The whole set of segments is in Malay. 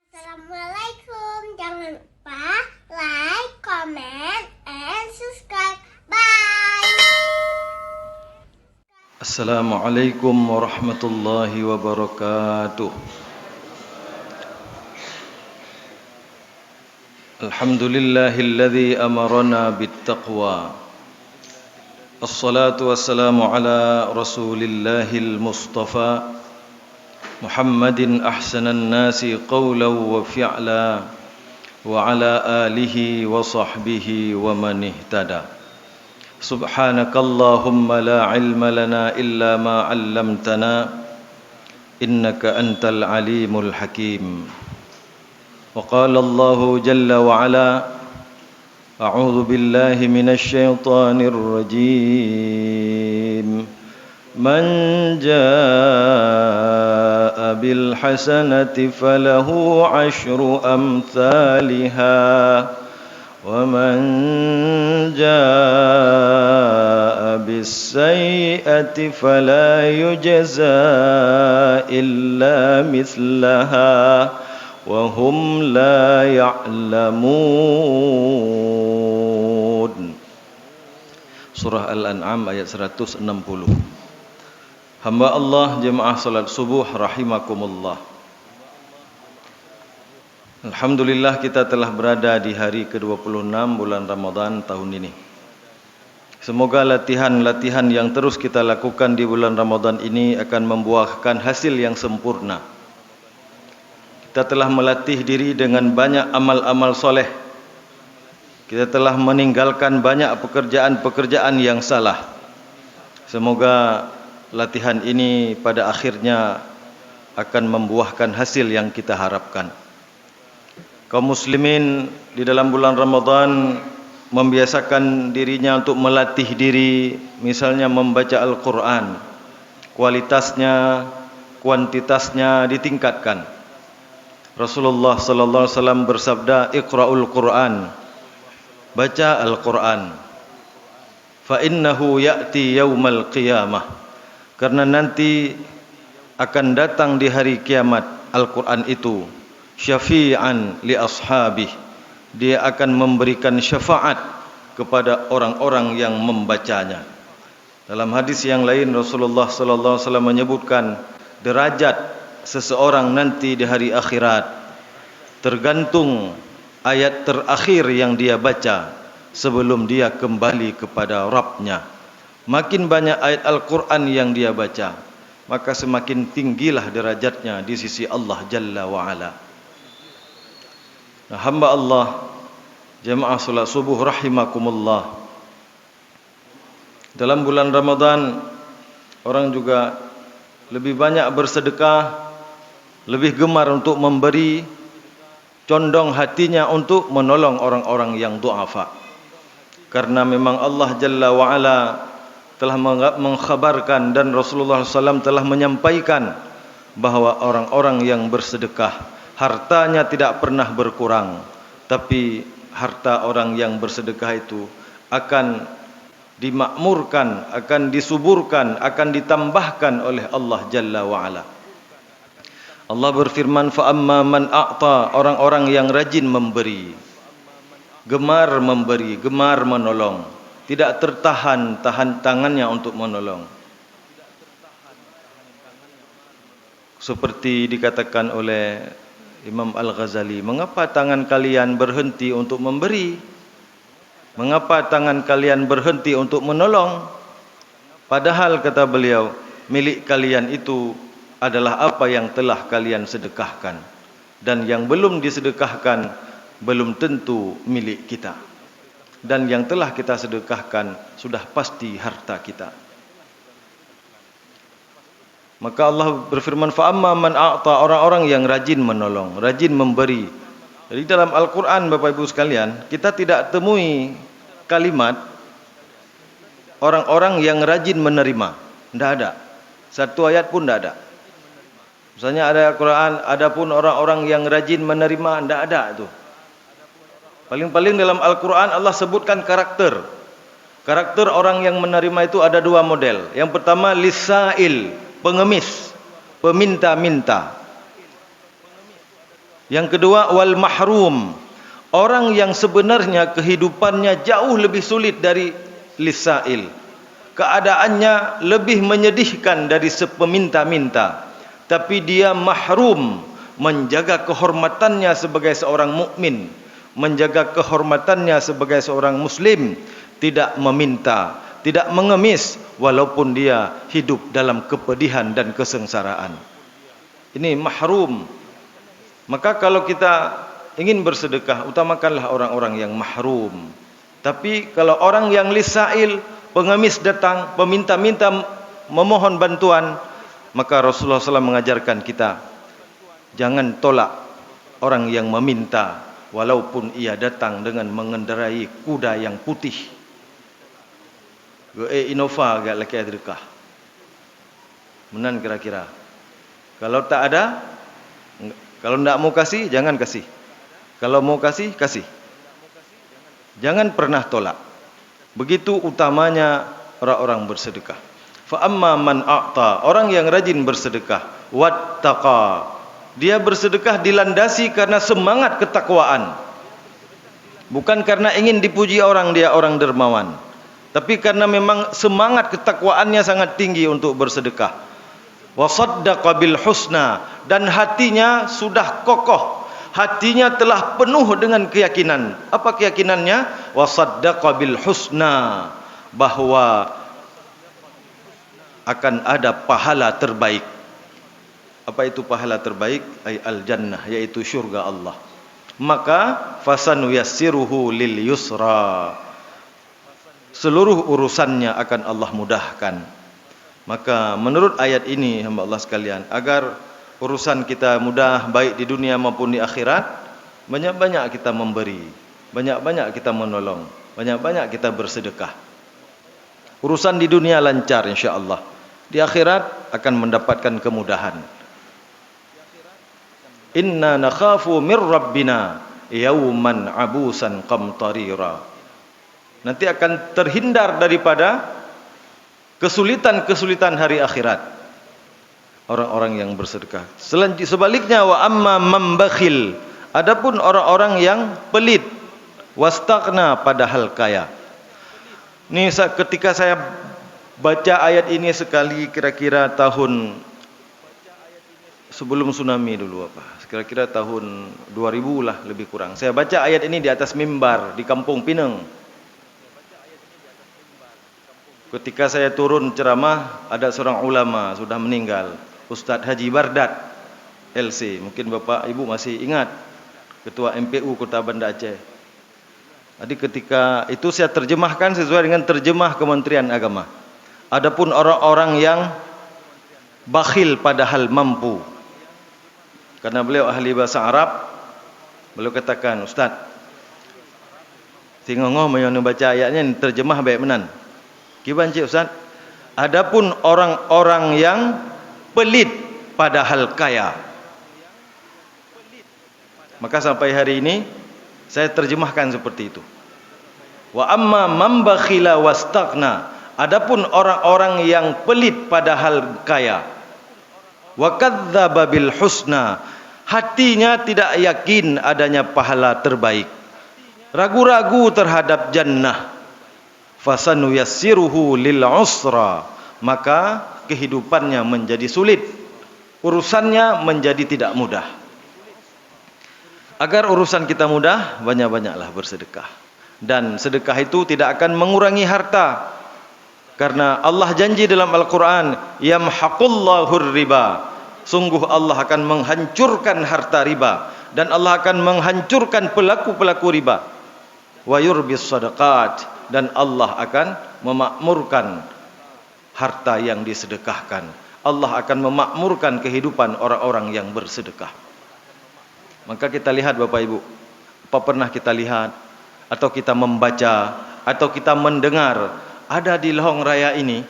Assalamualaikum. Jangan lupa like, comment, and subscribe. Bye. Assalamualaikum warahmatullahi wabarakatuh. Alhamdulillahilladzi amarana bittaqwa. Assalatu wassalamu ala rasulillahil mustafa Muhammadin ahsanan nasi qawlan wa fi'la wa ala alihi wa sahbihi wa man ihtada. Subhanakallahumma la ilma lana illa ma 'allamtana innaka antal alimul hakim. Wa qala Allahu jalla wa ala a'udzu billahi minasy syaithanir rajim. Man jaa'a bil hasanati falahu 'asyru amsalha wa man jaa'a bis sayyi'ati fala yujzaa illa mithlaha wa hum la ya'lamun. Surah Al-An'am ayat 160. Hamba Allah jemaah salat subuh rahimakumullah. Alhamdulillah kita telah berada di hari ke-26 bulan Ramadan tahun ini. Semoga latihan-latihan yang terus kita lakukan di bulan Ramadan ini akan membuahkan hasil yang sempurna. Kita telah melatih diri dengan banyak amal-amal soleh. Kita telah meninggalkan banyak pekerjaan-pekerjaan yang salah. Semoga latihan ini pada akhirnya akan membuahkan hasil yang kita harapkan. Kaum muslimin di dalam bulan Ramadan membiasakan dirinya untuk melatih diri, misalnya membaca Al-Quran. Kualitasnya, kuantitasnya ditingkatkan. Rasulullah sallallahu alaihi wasallam bersabda, "Iqra'ul Quran." Baca Al-Quran. Fa innahu ya'ti yaumal qiyamah. Karena nanti akan datang di hari kiamat Al-Quran itu syafi'an li ashabih. Dia akan memberikan syafaat kepada orang-orang yang membacanya. Dalam hadis yang lain Rasulullah sallallahu alaihi wasallam menyebutkan derajat seseorang nanti di hari akhirat tergantung ayat terakhir yang dia baca sebelum dia kembali kepada Rabb-Nya. Makin banyak ayat Al-Quran yang dia baca, maka semakin tinggilah derajatnya di sisi Allah Jalla wa'ala. Nah, hamba Allah, jemaah salat subuh rahimakumullah. Dalam bulan Ramadan, orang juga lebih banyak bersedekah, lebih gemar untuk memberi, condong hatinya untuk menolong orang-orang yang du'afa. Karena memang Allah Jalla wa'ala telah mengkhabarkan dan Rasulullah SAW telah menyampaikan bahawa orang-orang yang bersedekah hartanya tidak pernah berkurang, tapi harta orang yang bersedekah itu akan dimakmurkan, akan disuburkan, akan ditambahkan oleh Allah Jalla wa'ala. Allah berfirman, fa amma man a'ta, orang-orang yang rajin memberi, gemar memberi, gemar menolong, tidak tahan tangannya untuk menolong. Seperti dikatakan oleh Imam Al-Ghazali, mengapa tangan kalian berhenti untuk memberi? Mengapa tangan kalian berhenti untuk menolong? Padahal kata beliau, milik kalian itu adalah apa yang telah kalian sedekahkan, dan yang belum disedekahkan belum tentu milik kita. Dan yang telah kita sedekahkan sudah pasti harta kita. Maka Allah berfirman, fa amma man a'ta, orang-orang yang rajin menolong, rajin memberi. Jadi dalam Al-Quran Bapak Ibu sekalian, kita tidak temui kalimat orang-orang yang rajin menerima. Tidak ada. Satu ayat pun tidak ada. Misalnya ada Al-Quran, adapun orang-orang yang rajin menerima, tidak ada itu. Paling-paling dalam Al-Quran Allah sebutkan karakter. Karakter orang yang menerima itu ada dua model. Yang pertama lisail, pengemis, peminta-minta. Yang kedua, wal mahrum. Orang yang sebenarnya kehidupannya jauh lebih sulit dari lisail. Keadaannya lebih menyedihkan dari sepeminta-minta. Tapi dia mahrum, menjaga kehormatannya sebagai seorang mukmin, menjaga kehormatannya sebagai seorang muslim, tidak meminta, tidak mengemis walaupun dia hidup dalam kepedihan dan kesengsaraan. Ini mahrum. Maka kalau kita ingin bersedekah, utamakanlah orang-orang yang mahrum. Tapi kalau orang yang lisail, pengemis datang, peminta-minta memohon bantuan, maka Rasulullah SAW mengajarkan kita, jangan tolak orang yang meminta, walaupun ia datang dengan mengendarai kuda yang putih. Innova agak laki adrikah. Menan kira-kira. Kalau tak ada, kalau tidak mau kasih, jangan kasih. Kalau mau kasih, kasih. Jangan pernah tolak. Begitu utamanya orang-orang bersedekah. Fa amma man a'ta, orang yang rajin bersedekah, wattaqa, dia bersedekah dilandasi karena semangat ketakwaan. Bukan karena ingin dipuji orang, dia orang dermawan, tapi karena memang semangat ketakwaannya sangat tinggi untuk bersedekah. Wa saddaqa bil husna, dan hatinya sudah kokoh, hatinya telah penuh dengan keyakinan. Apa keyakinannya? Wa saddaqa bil husna, bahwa akan ada pahala terbaik. Apa itu pahala terbaik? Ay al-jannah, yaitu syurga Allah. Maka fasanu yassiruhu lil yusra, seluruh urusannya akan Allah mudahkan. Maka menurut ayat ini, hamba Allah sekalian, agar urusan kita mudah baik di dunia maupun di akhirat, banyak-banyak kita memberi, banyak-banyak kita menolong, banyak-banyak kita bersedekah. Urusan di dunia lancar insya-Allah. Di akhirat akan mendapatkan kemudahan. Inna nakhafu mir rabbina yauman abusan qamtarira. Nanti akan terhindar daripada kesulitan-kesulitan hari akhirat orang-orang yang bersedekah. Sebaliknya, wa amma mambakhil, adapun orang-orang yang pelit, wastaqna, padahal kaya. Ini ketika saya baca ayat ini sekali, kira-kira tahun sebelum tsunami dulu, kira-kira tahun 2000 lah lebih kurang. Saya baca ayat ini di atas mimbar di Kampung Pinang. Ketika saya turun ceramah, ada seorang ulama sudah meninggal, Ustadz Haji Bardat LC. Mungkin Bapak Ibu masih ingat, Ketua MPU Kota Banda Aceh. Jadi ketika itu saya terjemahkan sesuai dengan terjemah Kementerian Agama. Adapun orang-orang yang bakhil padahal mampu, karena beliau ahli bahasa Arab, beliau katakan, Ustaz, tingongo mayonu baca ayatnya terjemah baik menan. Kiban cik Ustaz? Adapun orang-orang yang pelit padahal kaya. Maka sampai hari ini saya terjemahkan seperti itu. Wa amma man bakhila wastaqna, adapun orang-orang yang pelit padahal kaya, wa kadzdzaba bil husna, hatinya tidak yakin adanya pahala terbaik, ragu-ragu terhadap jannah, fasanu yassiruhu lil usra, maka kehidupannya menjadi sulit, urusannya menjadi tidak mudah. Agar urusan kita mudah, banyak-banyaklah bersedekah. Dan sedekah itu tidak akan mengurangi harta, karena Allah janji dalam Al-Quran, yamhaqullahu riba, sungguh Allah akan menghancurkan harta riba, dan Allah akan menghancurkan pelaku-pelaku riba. Wa yurbis sadaqat, dan Allah akan memakmurkan harta yang disedekahkan. Allah akan memakmurkan kehidupan orang-orang yang bersedekah. Maka kita lihat Bapak Ibu, apa pernah kita lihat atau kita membaca atau kita mendengar ada di Lehong Raya ini,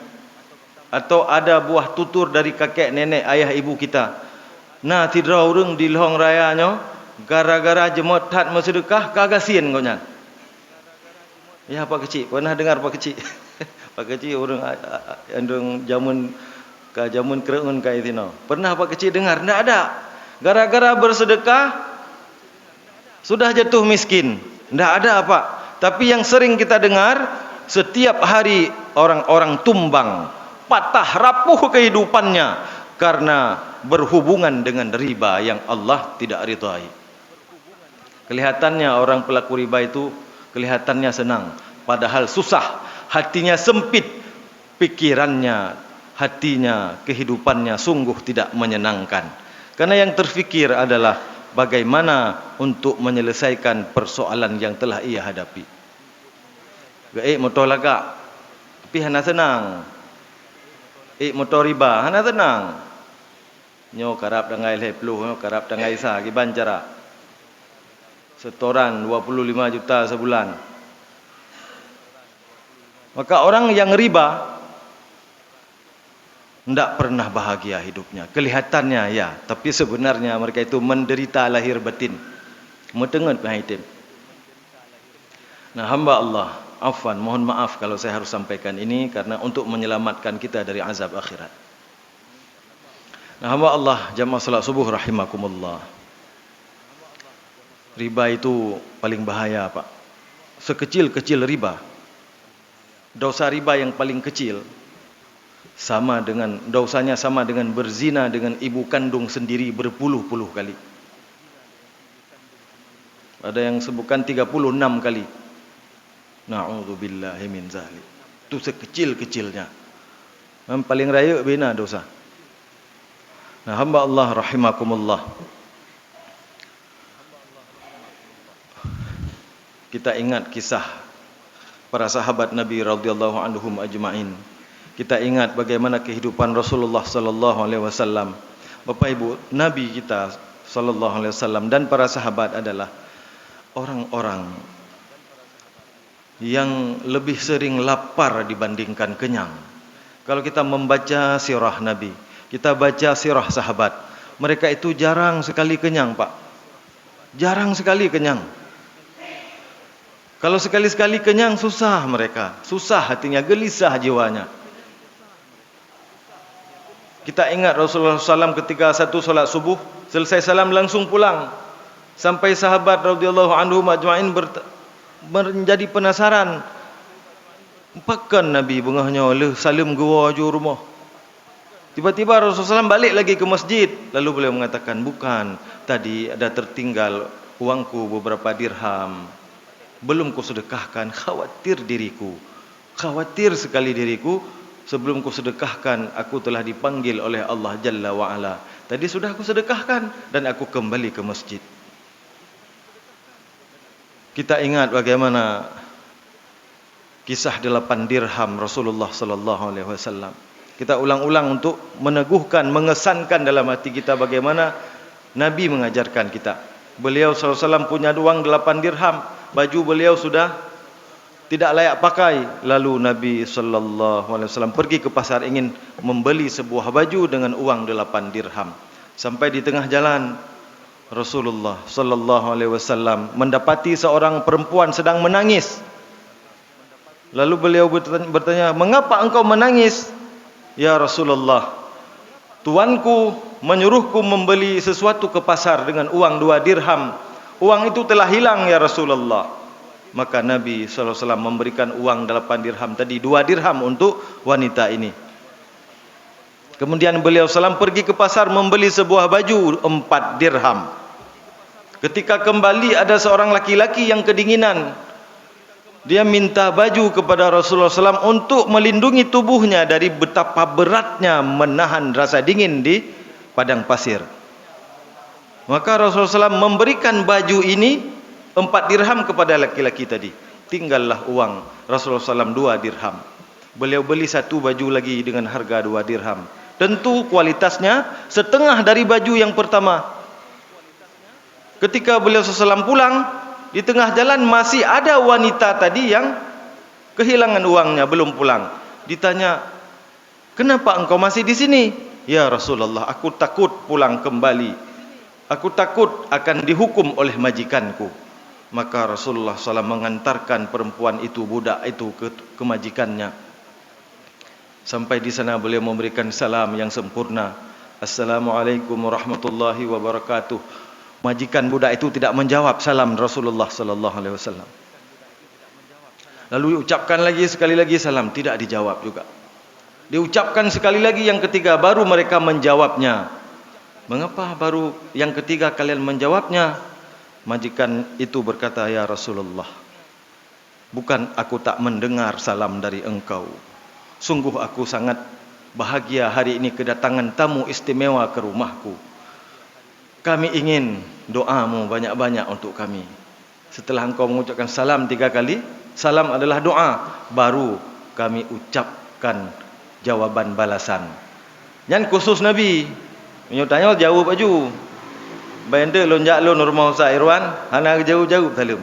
atau ada buah tutur dari kakek nenek ayah ibu kita, nah tidra urang di Lehong Raya nyo gara-gara jemot tat bersedekah kagasian konya. Ya Pak Kecik, pernah dengar Pak Kecik? Pak Kecik orang andung jamun ka jamun kreun ka itino. Pernah Pak Kecik dengar? Enggak ada. Gara-gara bersedekah sudah jatuh miskin, tidak ada apa. Tapi yang sering kita dengar, setiap hari orang-orang tumbang, patah rapuh kehidupannya karena berhubungan dengan riba yang Allah tidak ridhai. Kelihatannya orang pelaku riba itu kelihatannya senang, padahal susah, hatinya sempit, pikirannya, hatinya, kehidupannya sungguh tidak menyenangkan. Karena yang terfikir adalah bagaimana untuk menyelesaikan persoalan yang telah ia hadapi. Motor lagak, tapi hana senang. Motor riba, hana senang. Nyo karap dangai lepluh, nyo karap dangai sa, giban cara. Setoran 25 juta sebulan. Maka orang yang riba tidak pernah bahagia hidupnya. Kelihatannya ya, tapi sebenarnya mereka itu menderita lahir batin. Metengat penghaitim. Nah, hamba Allah, afwan, mohon maaf kalau saya harus sampaikan ini karena untuk menyelamatkan kita dari azab akhirat. Nah, hamba Allah, jamaah salat subuh rahimakumullah. Riba itu paling bahaya, Pak. Sekecil-kecil riba. Dosa riba yang paling kecil dosanya sama dengan berzina dengan ibu kandung sendiri berpuluh-puluh kali. Ada yang sebutkan 36 kali. Na'udzubillahi min zalik. Itu sekecil-kecilnya. Yang paling raya bina dosa. Nah, hamba Allah rahimakumullah. Kita ingat kisah para sahabat Nabi radhiyallahu anhum ajma'in. Kita ingat bagaimana kehidupan Rasulullah sallallahu alaihi wasallam. Bapak Ibu, Nabi kita sallallahu alaihi wasallam dan para sahabat adalah orang-orang yang lebih sering lapar dibandingkan kenyang. Kalau kita membaca sirah Nabi, kita baca sirah sahabat, mereka itu jarang sekali kenyang, Pak. Jarang sekali kenyang. Kalau sekali-sekali kenyang susah mereka, susah hatinya, gelisah jiwanya. Kita ingat Rasulullah SAW ketika satu solat subuh, selesai salam langsung pulang. Sampai sahabat radhiyallahu anhum ajma'in menjadi penasaran. Pakan Nabi bengahnya oleh salim gua ju rumah. Tiba-tiba Rasulullah SAW balik lagi ke masjid. Lalu beliau mengatakan, bukan, tadi ada tertinggal uangku beberapa dirham. Belum ku sedekahkan, khawatir diriku. Khawatir sekali diriku. Sebelum ku sedekahkan, aku telah dipanggil oleh Allah Jalla wa'ala. Tadi sudah aku sedekahkan dan aku kembali ke masjid. Kita ingat bagaimana kisah 8 dirham Rasulullah sallallahu alaihi wasallam. Kita ulang-ulang untuk meneguhkan, mengesankan dalam hati kita bagaimana Nabi mengajarkan kita. Beliau sallallahu alaihi wasallam punya uang 8 dirham, baju beliau sudah tidak layak pakai. Lalu Nabi sallallahu alaihi wasallam pergi ke pasar ingin membeli sebuah baju dengan uang 8 dirham. Sampai di tengah jalan Rasulullah sallallahu alaihi wasallam mendapati seorang perempuan sedang menangis. Lalu beliau bertanya, "Mengapa engkau menangis?" "Ya Rasulullah, tuanku menyuruhku membeli sesuatu ke pasar dengan uang 2 dirham. Uang itu telah hilang ya Rasulullah." Maka Nabi SAW memberikan uang 8 dirham tadi, 2 dirham untuk wanita ini. Kemudian beliau SAW pergi ke pasar membeli sebuah baju 4 dirham. Ketika kembali ada seorang laki-laki yang kedinginan. Dia minta baju kepada Rasulullah SAW untuk melindungi tubuhnya dari betapa beratnya menahan rasa dingin di padang pasir. Maka Rasulullah SAW memberikan baju ini 4 dirham kepada laki-laki tadi. Tinggallah uang Rasulullah SAW 2 dirham. Beliau beli satu baju lagi dengan harga 2 dirham. Tentu kualitasnya setengah dari baju yang pertama. Ketika beliau SAW pulang, di tengah jalan masih ada wanita tadi yang kehilangan uangnya, belum pulang. Ditanya, "Kenapa engkau masih di sini?" "Ya Rasulullah, aku takut pulang kembali. Aku takut akan dihukum oleh majikanku." Maka Rasulullah SAW mengantarkan perempuan itu, budak itu ke majikannya. Sampai di sana beliau memberikan salam yang sempurna. "Assalamualaikum warahmatullahi wabarakatuh. Majikan budak itu tidak menjawab salam Rasulullah sallallahu alaihi wasallam. Lalu diucapkan lagi sekali lagi salam, tidak dijawab juga. Diucapkan sekali lagi yang ketiga, baru mereka menjawabnya. Mengapa baru yang ketiga kalian menjawabnya? Majikan itu berkata, ya Rasulullah, bukan aku tak mendengar salam dari engkau. Sungguh aku sangat bahagia hari ini kedatangan tamu istimewa ke rumahku. Kami ingin doamu banyak-banyak untuk kami. Setelah engkau mengucapkan salam 3 kali, salam adalah doa, baru kami ucapkan jawaban balasan. Yang khusus Nabi menyutanya jauh baju. Benda lonjak lo normal Ustaz Irwan, hana jauh-jauh salam.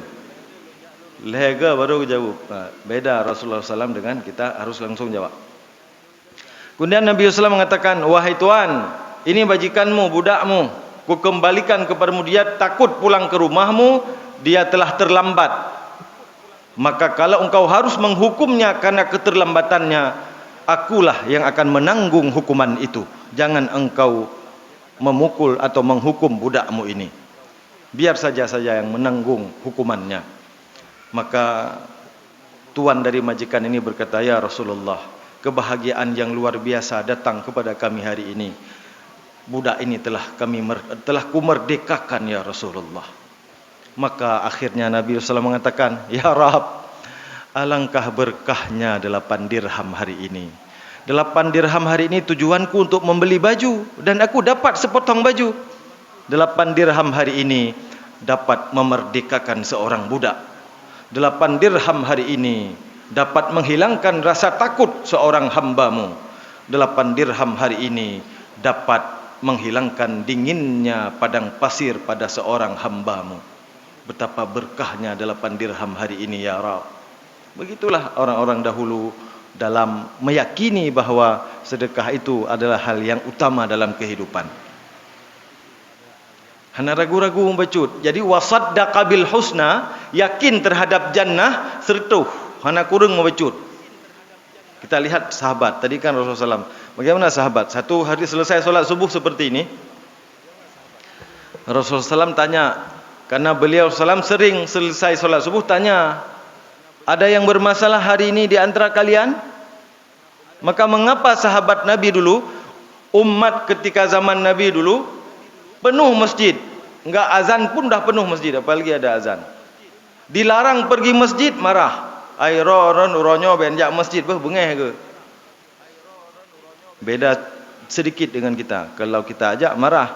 Lega baru jawab. Beda Rasulullah SAW dengan kita harus langsung jawab. Kemudian Nabi SAW mengatakan, wahai Tuan, ini bajikanmu, budakmu. Ku kembalikan kepadamu, dia takut pulang ke rumahmu, dia telah terlambat. Maka kalau engkau harus menghukumnya karena keterlambatannya, akulah yang akan menanggung hukuman itu. Jangan engkau memukul atau menghukum budakmu ini. Biar saja saya yang menanggung hukumannya. Maka tuan dari majikan ini berkata, ya Rasulullah, kebahagiaan yang luar biasa datang kepada kami hari ini. Budak ini telah kumerdekakan ya Rasulullah. Maka akhirnya Nabi SAW mengatakan, ya Rab, alangkah berkahnya 8 dirham hari ini. 8 dirham hari ini tujuanku untuk membeli baju, dan aku dapat sepotong baju. 8 dirham hari ini dapat memerdekakan seorang budak. 8 dirham hari ini dapat menghilangkan rasa takut seorang hambamu. 8 dirham hari ini dapat menghilangkan dinginnya padang pasir pada seorang hambamu. Betapa berkahnya 8 dirham hari ini ya Rab. Begitulah orang-orang dahulu dalam meyakini bahawa sedekah itu adalah hal yang utama dalam kehidupan. Hana ragu-ragu membacut. Jadi wasaddaqa bil husna, yakin terhadap jannah, serta hana kurang membacut. Kita lihat sahabat, tadi kan Rasulullah SAW. Bagaimana sahabat? Satu hari selesai solat subuh seperti ini, Rasulullah SAW tanya, karena beliau SAW sering selesai solat subuh tanya, ada yang bermasalah hari ini di antara kalian? Maka mengapa sahabat Nabi dulu, umat ketika zaman Nabi dulu, penuh masjid. Enggak azan pun dah penuh masjid, apalagi ada azan. Dilarang pergi masjid, marah. Airon uronyo benjak masjid bengeh ke. Beda sedikit dengan kita. Kalau kita ajak marah.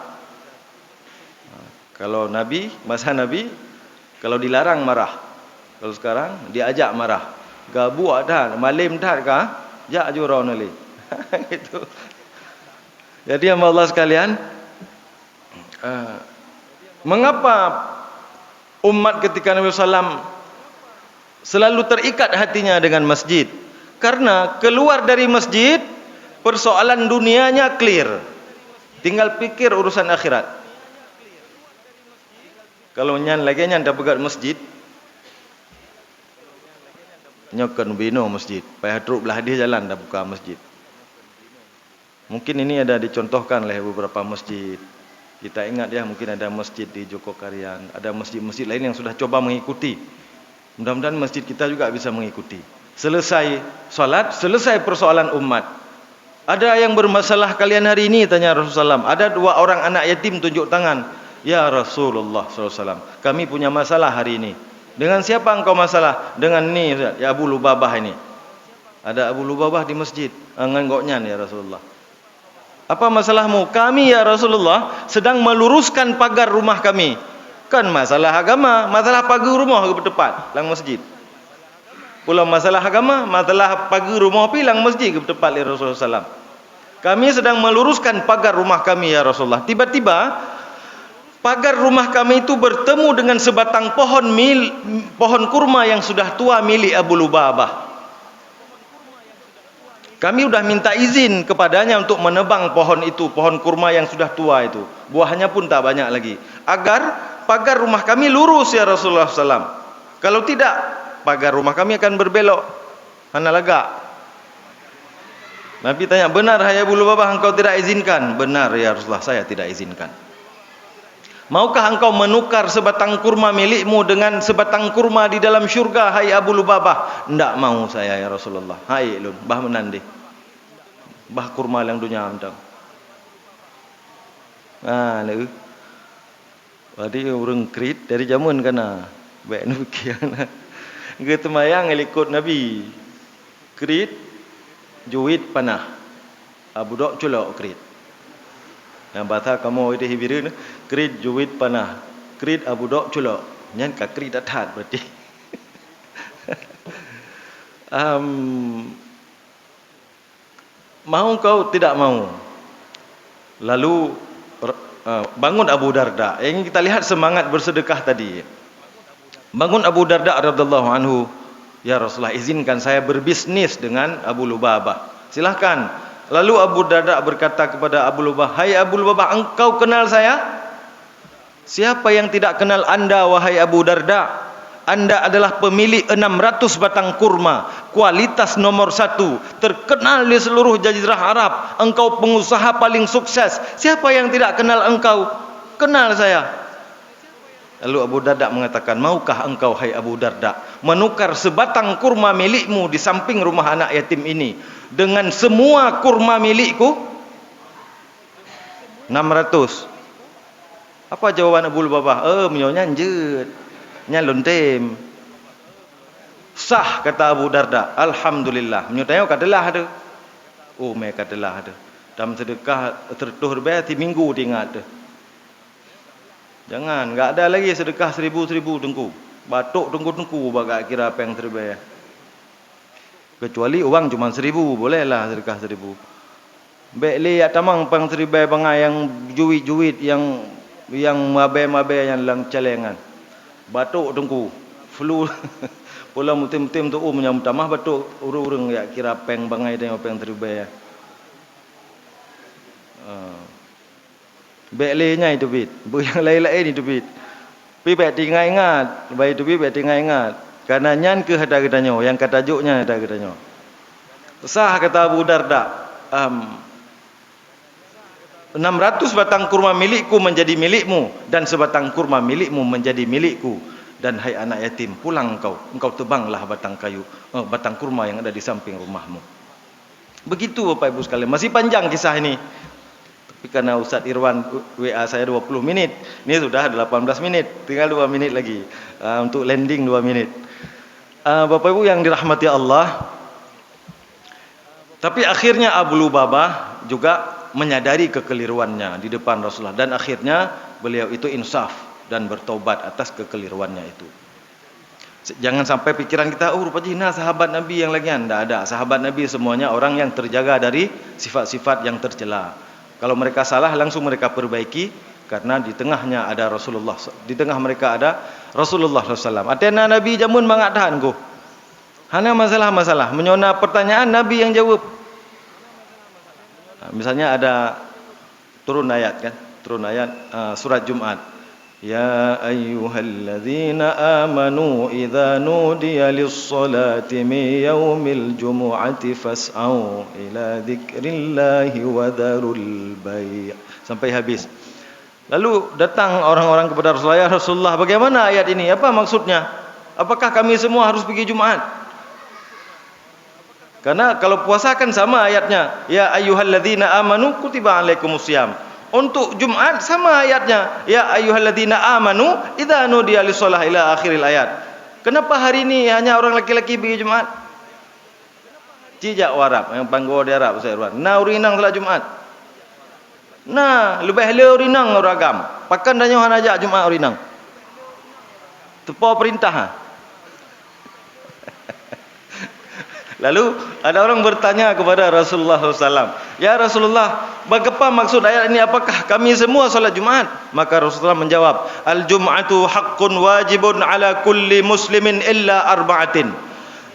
Kalau Nabi, masa Nabi, kalau dilarang marah. Kalau sekarang diajak marah. Gabu ada, malim dah kah? Jak aja orang ni. Gitu. Jadi Allah sekalian, mengapa umat ketika Nabi SAW selalu terikat hatinya dengan masjid? Karena keluar dari masjid, persoalan dunianya clear. Tinggal pikir urusan akhirat. Kalau nyan lagi nyan dah pegat masjid, nyokan bino masjid. Payah truk belah dia jalan dah buka masjid. Mungkin ini ada dicontohkan oleh beberapa masjid. Kita ingat ya, mungkin ada masjid di Jogokarian, ada masjid-masjid lain yang sudah coba mengikuti. Mudah-mudahan masjid kita juga bisa mengikuti. Selesai salat, selesai persoalan umat. Ada yang bermasalah kalian hari ini? Tanya Rasulullah SAW. Ada 2 orang anak yatim tunjuk tangan. Ya Rasulullah SAW, kami punya masalah hari ini. Dengan siapa engkau masalah? Dengan ni, ya Abu Lubabah ini. Ada Abu Lubabah di masjid. Nganggoknya ya Rasulullah. Apa masalahmu? Kami ya Rasulullah sedang meluruskan pagar rumah kami. Kan masalah agama, masalah pagar rumah ke tepat lang masjid. Pulau masalah agama, masalah pagar rumah pi lang masjid ke tepat ya Rasulullah SAW. Kami sedang meluruskan pagar rumah kami ya Rasulullah. Tiba-tiba pagar rumah kami itu bertemu dengan sebatang pohon kurma yang sudah tua milik Abu Lubabah. Kami sudah minta izin kepadanya untuk menebang pohon itu, pohon kurma yang sudah tua itu. Buahnya pun tak banyak lagi. Agar pagar rumah kami lurus ya Rasulullah SAW. Kalau tidak, pagar rumah kami akan berbelok. Hana lega. Nabi tanya, benar hai Abu Lubabah engkau tidak izinkan? Benar ya Rasulullah, saya tidak izinkan. Maukah engkau menukar sebatang kurma milikmu dengan sebatang kurma di dalam syurga, hai Abu Lubabah? Tidak mau saya ya Rasulullah. Hai lun, bah menandi. Bah kurma yang dunia amdang. Lalu. Jadi orang Krit dari zaman kana. Baik nu kiana. Gitu mayang ikut Nabi. Krit juit panah. Abu Dok culok Krit. Yang bahasa kamu itu hibirin Krit juit panah, Krit Abu Dok culok. Nyan ka Krit atat berarti. Mau kau tidak mau. Lalu bangun Abu Darda. Yang kita lihat semangat bersedekah tadi. Bangun Abu Darda radhiyallahu anhu, ya Rasulullah, izinkan saya berbisnis dengan Abu Lubabah. Silahkan. Lalu Abu Darda berkata kepada Abu Lubabah, hai Abu Lubabah, engkau kenal saya? Siapa yang tidak kenal anda, wahai Abu Darda? Anda adalah pemilik 600 batang kurma, kualitas nomor 1, terkenal di seluruh jazirah Arab. Engkau pengusaha paling sukses. Siapa yang tidak kenal engkau? Kenal saya. Lalu Abu Darda mengatakan, maukah engkau, hai Abu Darda, menukar sebatang kurma milikmu di samping rumah anak yatim ini dengan semua kurma milikku? 600. Apa jawaban Abu Lubabah? Menyonya njut, nya lontem. Sah, kata Abu Darda. Alhamdulillah. Menyutanya kadalah ada. Mereka kadalah ada. Dalam sedekah tertuh berarti minggu tinggal ada. Jangan, enggak ada lagi sedekah 1000 tengku. Batuk tengku bagai kira apa yang terbayar. Kecuali uang cuma 1000, bolehlah sedekah 1000. Bekli ya tamang pang seribai bangai yang juit-juit yang mabe-mabe yang lang celengan. Batuk tengku, flu. Pula mutim-mutim tu menyam tamah batuk urung-urung ya kira peng bangai dan apa yang terbayar. Beklinya itu bit, yang lain-lain itu bit. Pi bet tinggal ingat, baik itu bit tinggal ingat. Karena nyan ke hada katanya, yang kata juknya hada katanya. Sah, kata Abu Darda. 600 batang kurma milikku menjadi milikmu, dan sebatang kurma milikmu menjadi milikku. Dan hai anak yatim, pulang engkau tebanglah batang kurma yang ada di samping rumahmu. Begitu Bapak Ibu sekalian. Masih panjang kisah ini. Tapi karena Ustaz Irwan WA saya 20 menit, ini sudah 18 menit, tinggal 2 menit lagi untuk landing 2 menit. Bapak Ibu yang dirahmati Allah, tapi akhirnya Abu Lubabah juga menyadari kekeliruannya di depan Rasulullah, dan akhirnya beliau itu insaf dan bertobat atas kekeliruannya itu. Jangan sampai pikiran kita, rupanya sahabat Nabi yang lagi, tidak ada. Sahabat Nabi semuanya orang yang terjaga dari sifat-sifat yang tercela. Kalau mereka salah, langsung mereka perbaiki, karena di tengahnya ada Rasulullah. Di tengah mereka ada Rasulullah SAW. Artinya Nabi jamun mengatakan ku. Hanya masalah-masalah. Menyona pertanyaan, Nabi yang jawab. Misalnya ada turun ayat kan? Turun ayat surat Jumat. Ya ayyuhalladzina amanu idza nudiya lis-salati min yaumil jumu'ati fas'au ila dzikrillahi wa dzarul bai', sampai habis. Lalu datang orang-orang kepada Rasulullah, ya Rasulullah, bagaimana ayat ini? Apa maksudnya? Apakah kami semua harus pergi Jumat? Karena kalau puasa kan sama ayatnya. Ya ayyuhalladzina amanu kutiba alaikumusiyam. Untuk Jumat sama ayatnya. Ya ayyuhalladzina amanu idza nudiya lis-shalah ila akhiril ayat. Kenapa hari ini hanya orang laki-laki pergi Jumat? Cijak Arab yang panggo di Arab saya Irwan. Nah urinang salat Jumat. Nah, lebih le urinang ragam. Pakan danyo han ajak Jumat urinang. Tepo perintah. Lalu ada orang bertanya kepada Rasulullah SAW, ya Rasulullah, bagaimana maksud ayat ini? Apakah kami semua salat Jumat? Maka Rasulullah menjawab, al-jum'atu haqqun wajibun ala kulli muslimin illa arba'atin.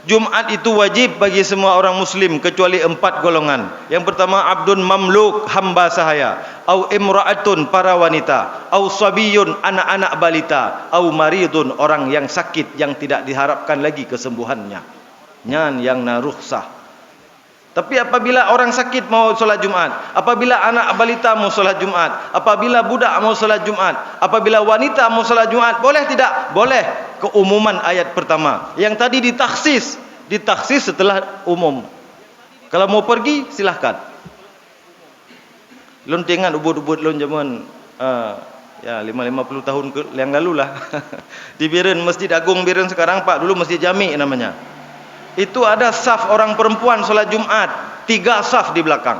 Jumat itu wajib bagi semua orang muslim kecuali 4 golongan. Yang pertama, abdun mamluk, hamba sahaya, au imra'atun, para wanita, au sabiyun, anak-anak balita, au maridun, orang yang sakit yang tidak diharapkan lagi kesembuhannya. Nyan yang narukhsah. Tapi apabila orang sakit mau solat Jumat, apabila anak balita mau solat Jumat, apabila budak mau solat Jumat, apabila wanita mau solat Jumat, boleh tidak? Boleh. Keumuman ayat pertama. Yang tadi ditaksis setelah umum. Kalau mau pergi silahkan. Lun tengok ubud-ubud lun zaman ya 50 tahun yang lalu lah. Di Biren, Masjid Agung Biren sekarang Pak, dulu Masjid Jami namanya. Itu ada saf orang perempuan solat Jumat, 3 saf di belakang.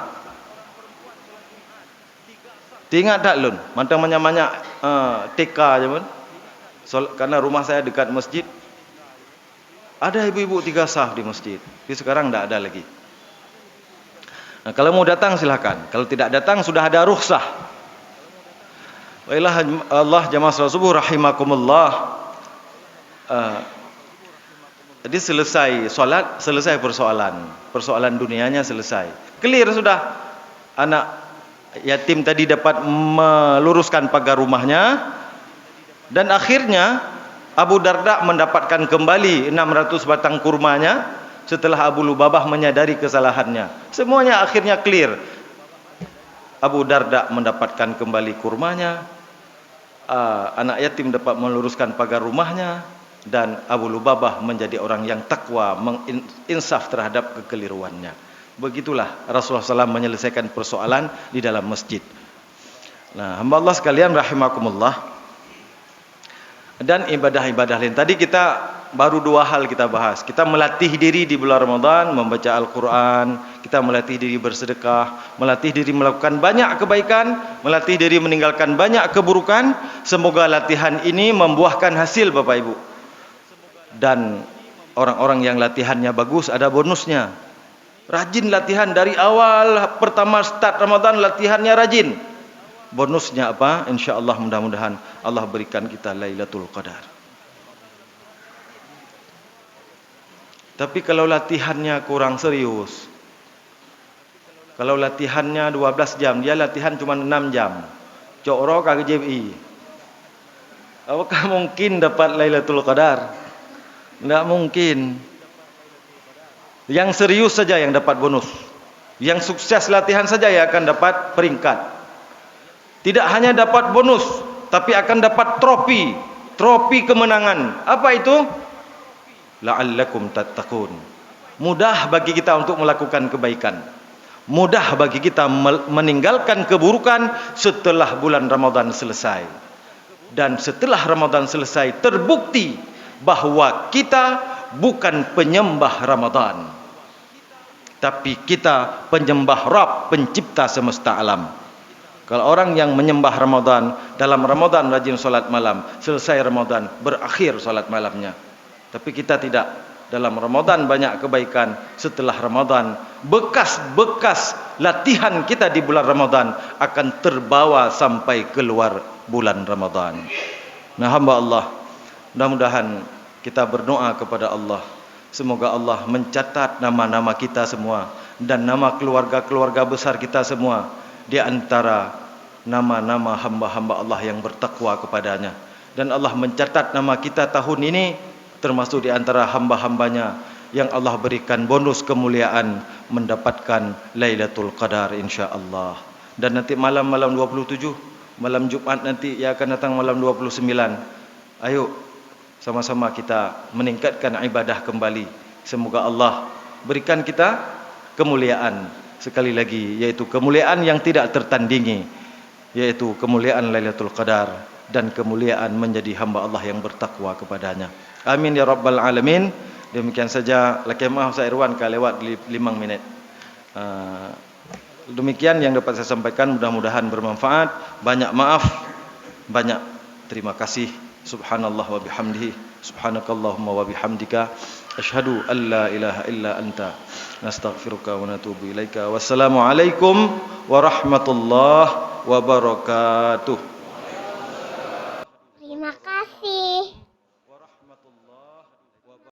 Ingat tak lun? Banyak TK je pun. Karena rumah saya dekat masjid. Ada ibu-ibu 3 saf di masjid. Tapi sekarang tak ada lagi. Nah, kalau mau datang silakan. Kalau tidak datang sudah ada rukhsah. Wailah Allah jamaah salat subuh rahimakumullah. Jadi selesai solat, selesai persoalan dunianya selesai. Clear sudah. Anak yatim tadi dapat meluruskan pagar rumahnya, dan akhirnya Abu Darda mendapatkan kembali 600 batang kurmanya setelah Abu Lubabah menyadari kesalahannya. Semuanya akhirnya clear. Abu Darda mendapatkan kembali kurmanya, anak yatim dapat meluruskan pagar rumahnya, dan Abu Lubabah menjadi orang yang takwa, menginsaf terhadap kekeliruannya. Begitulah Rasulullah SAW menyelesaikan persoalan di dalam masjid. Nah, hamba Allah sekalian rahimakumullah. Dan ibadah-ibadah lain. Tadi kita baru 2 hal kita bahas. Kita melatih diri di bulan Ramadan membaca Al-Quran, kita melatih diri bersedekah, melatih diri melakukan banyak kebaikan, melatih diri meninggalkan banyak keburukan. Semoga latihan ini membuahkan hasil Bapak Ibu. Dan orang-orang yang latihannya bagus ada bonusnya. Rajin latihan dari awal pertama start Ramadan, latihannya rajin. Bonusnya apa? InsyaAllah mudah-mudahan Allah berikan kita Lailatul Qadar. Tapi kalau latihannya kurang serius, kalau latihannya 12 jam, dia latihan cuma 6 jam, cokro ke JMI, apakah mungkin dapat Lailatul Qadar? Tidak mungkin. Yang serius saja yang dapat bonus. Yang sukses latihan saja yang akan dapat peringkat. Tidak hanya dapat bonus, tapi akan dapat trofi. Trofi kemenangan. Apa itu? La'allakum tattaqun. Mudah bagi kita untuk melakukan kebaikan. Mudah bagi kita meninggalkan keburukan setelah bulan Ramadan selesai. Dan setelah Ramadan selesai terbukti bahwa kita bukan penyembah Ramadan, tapi kita penyembah Rabb, pencipta semesta alam. Kalau orang yang menyembah Ramadan, dalam Ramadan rajin solat malam, selesai Ramadan berakhir solat malamnya. Tapi kita tidak. Dalam Ramadan banyak kebaikan, setelah Ramadan bekas-bekas latihan kita di bulan Ramadan akan terbawa sampai keluar bulan Ramadan. Nah, hamba Allah, mudah-mudahan kita berdoa kepada Allah. Semoga Allah mencatat nama-nama kita semua dan nama keluarga-keluarga besar kita semua di antara nama-nama hamba-hamba Allah yang bertakwa kepadanya. Dan Allah mencatat nama kita tahun ini termasuk di antara hamba-hambanya yang Allah berikan bonus kemuliaan mendapatkan Lailatul Qadar insya-Allah. Dan nanti malam 27, malam Jumat nanti yang akan datang malam 29. Ayo sama-sama kita meningkatkan ibadah kembali. Semoga Allah berikan kita kemuliaan sekali lagi, yaitu kemuliaan yang tidak tertandingi, yaitu kemuliaan Lailatul Qadar dan kemuliaan menjadi hamba Allah yang bertakwa kepadanya. Amin ya rabbal alamin. Demikian saja. Laki maaf saya Irwan lewat 5 minit. Demikian yang dapat saya sampaikan, mudah-mudahan bermanfaat. Banyak maaf, banyak terima kasih. Subhanallah wa bihamdihi, subhanakallahumma wa bihamdika, asyhadu an la ilaha illa anta, nastaghfiruka wa natubu ilaika. Wassalamualaikum warahmatullahi wabarakatuh.